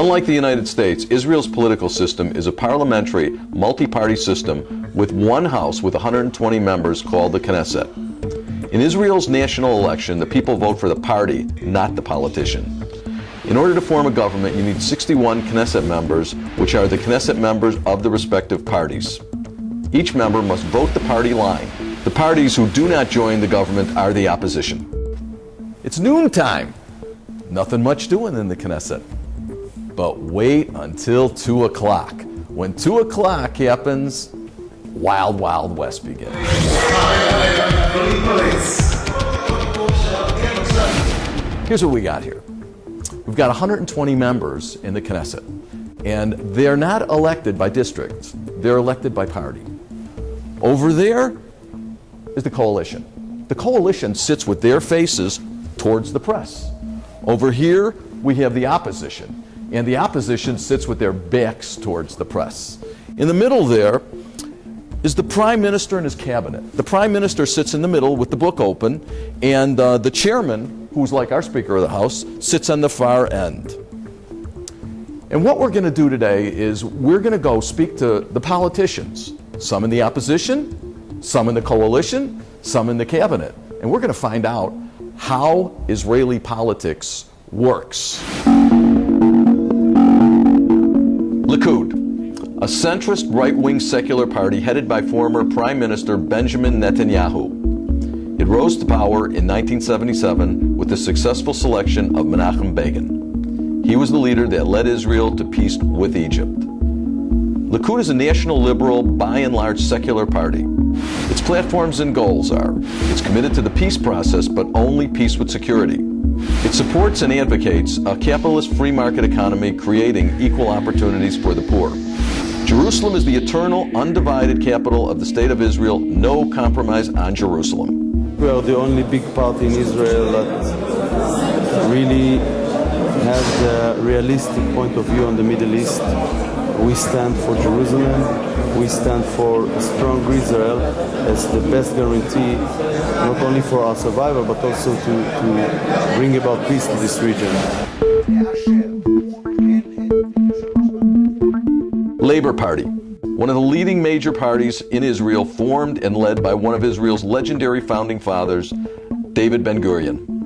Unlike the United States, Israel's political system is a parliamentary, multi-party system with one house with 120 members called the Knesset. In Israel's national election, the people vote for the party, not the politician. In order to form a government, you need 61 Knesset members, which are the Knesset members of the respective parties. Each member must vote the party line. The parties who do not join the government are the opposition. It's noontime. Nothing much doing in the Knesset. But wait until 2 o'clock. When 2 o'clock happens, Wild Wild West begins. Here's what we got here. We've got 120 members in the Knesset, and they're not elected by districts. They're elected by party. Over there is the coalition. The coalition sits with their faces towards the press. Over here, we have the opposition, and the opposition sits with their backs towards the press. In the middle there is the Prime Minister and his cabinet. The Prime Minister sits in the middle with the book open, and the chairman, who's like our Speaker of the House, sits on the far end. And what we're going to do today is we're going to go speak to the politicians, some in the opposition, some in the coalition, some in the cabinet. And we're going to find out how Israeli politics works. Likud, a centrist right-wing secular party headed by former Prime Minister Benjamin Netanyahu. It rose to power in 1977 with the successful selection of Menachem Begin. He was the leader that led Israel to peace with Egypt. Likud is a national liberal, by and large secular party. Its platforms and goals are: it's committed to the peace process, but only peace with security. It supports and advocates a capitalist free market economy, creating equal opportunities for the poor. Jerusalem is the eternal, undivided capital of the State of Israel. No compromise on Jerusalem. We are the only big party in Israel that really has a realistic point of view on the Middle East. We stand for Jerusalem. We stand for a strong Israel as the best guarantee, not only for our survival, but also to bring about peace to this region. Labour Party, one of the leading major parties in Israel, formed and led by one of Israel's legendary founding fathers, David Ben-Gurion.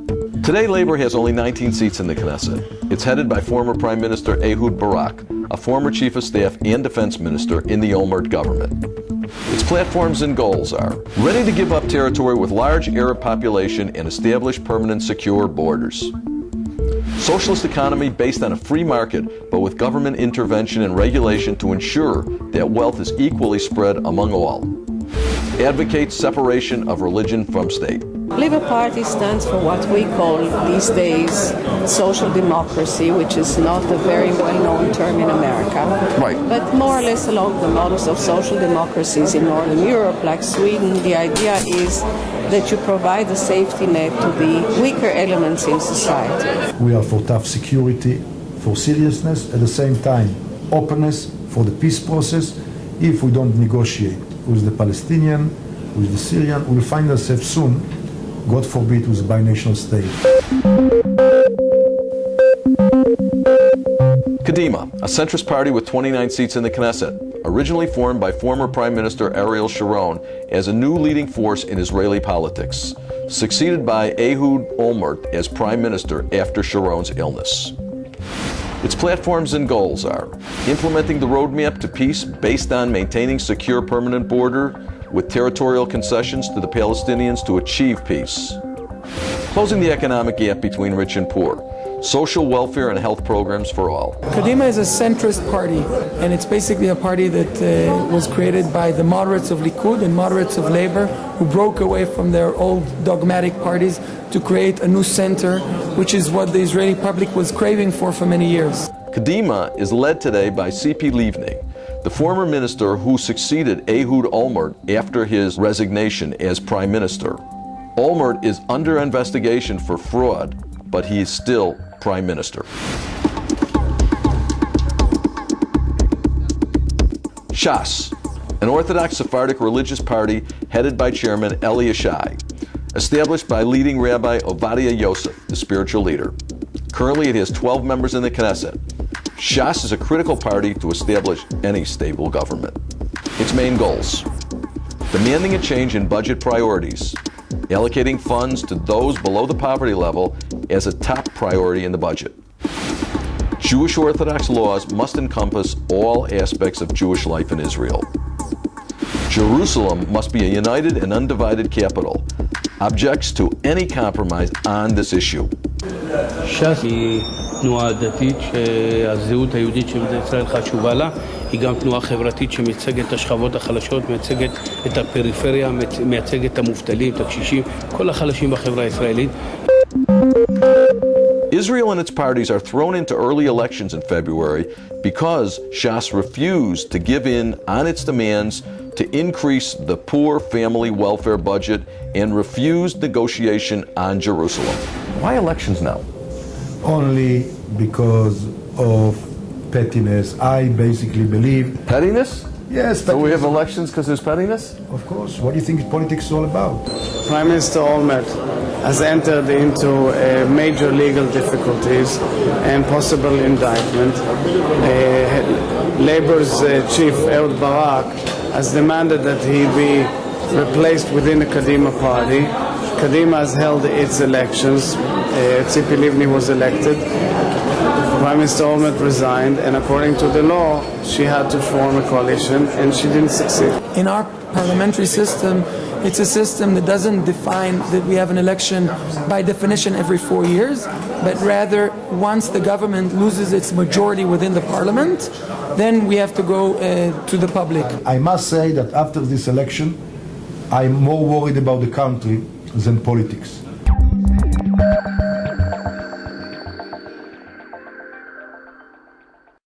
Today, Labour has only 19 seats in the Knesset. It's headed by former Prime Minister Ehud Barak, a former Chief of Staff and Defense Minister in the Olmert government. Its platforms and goals are: ready to give up territory with large Arab population and establish permanent secure borders. Socialist economy based on a free market, but with government intervention and regulation to ensure that wealth is equally spread among all. Advocates separation of religion from state. Labour Party stands for what we call these days social democracy, which is not a very well-known term in America. Right. But more or less along the models of social democracies in Northern Europe, like Sweden, the idea is that you provide a safety net to the weaker elements in society. We are for tough security, for seriousness, at the same time openness for the peace process. If we don't negotiate with the Palestinian, with the Syrian, we'll find ourselves soon, God forbid, with a binational state. Kadima, a centrist party with 29 seats in the Knesset, originally formed by former Prime Minister Ariel Sharon as a new leading force in Israeli politics, succeeded by Ehud Olmert as Prime Minister after Sharon's illness. Its platforms and goals are: implementing the roadmap to peace based on maintaining secure permanent border with territorial concessions to the Palestinians to achieve peace, closing the economic gap between rich and poor, social welfare and health programs for all. Kadima is a centrist party, and it's basically a party that was created by the moderates of Likud and moderates of Labour, who broke away from their old dogmatic parties to create a new center, which is what the Israeli public was craving for many years. Kadima is led today by Tzipi Livni, the former minister who succeeded Ehud Olmert after his resignation as Prime Minister. Olmert is under investigation for fraud, but he is still Prime Minister. Shas, an Orthodox Sephardic religious party headed by Chairman Eli Yishai, established by leading Rabbi Ovadia Yosef, the spiritual leader. Currently, it has 12 members in the Knesset. Shas is a critical party to establish any stable government. Its main goals: demanding a change in budget priorities, allocating funds to those below the poverty level as a top priority in the budget. Jewish Orthodox laws must encompass all aspects of Jewish life in Israel. Jerusalem must be a united and undivided capital. Objects to any compromise on this issue. ש"ס היא תנועה דתית שהזהות היהודית של מדינת ישראל חשובה לה. היא גם תנועה חברתית שמייצגת את השכבות החלשות, מייצגת את הפריפריה, מייצגת את המובטלים, את הקשישים, כל החלשים בחברה הישראלית. Israel and its parties are thrown into early elections in February because Shas refused to give in on its demands to increase the poor family welfare budget and refused negotiation on Jerusalem. Why elections now? Only because of pettiness. I basically believe, Pettiness? yes, So we have pettiness, elections because there's pettiness? of course. What do you think politics is all about? Prime Minister Olmert has entered into major legal difficulties and possible indictment. Labor's chief, Ehud Barak, has demanded that he be replaced within the Kadima party. Kadima has held its elections. Tzipi Livni was elected. Prime Minister Olmert resigned, and according to the law, she had to form a coalition, and she didn't succeed. In our parliamentary system, it's a system that doesn't define that we have an election by definition every 4 years, but rather once the government loses its majority within the parliament, then we have to go to the public. I must say that after this election, I'm more worried about the country than politics.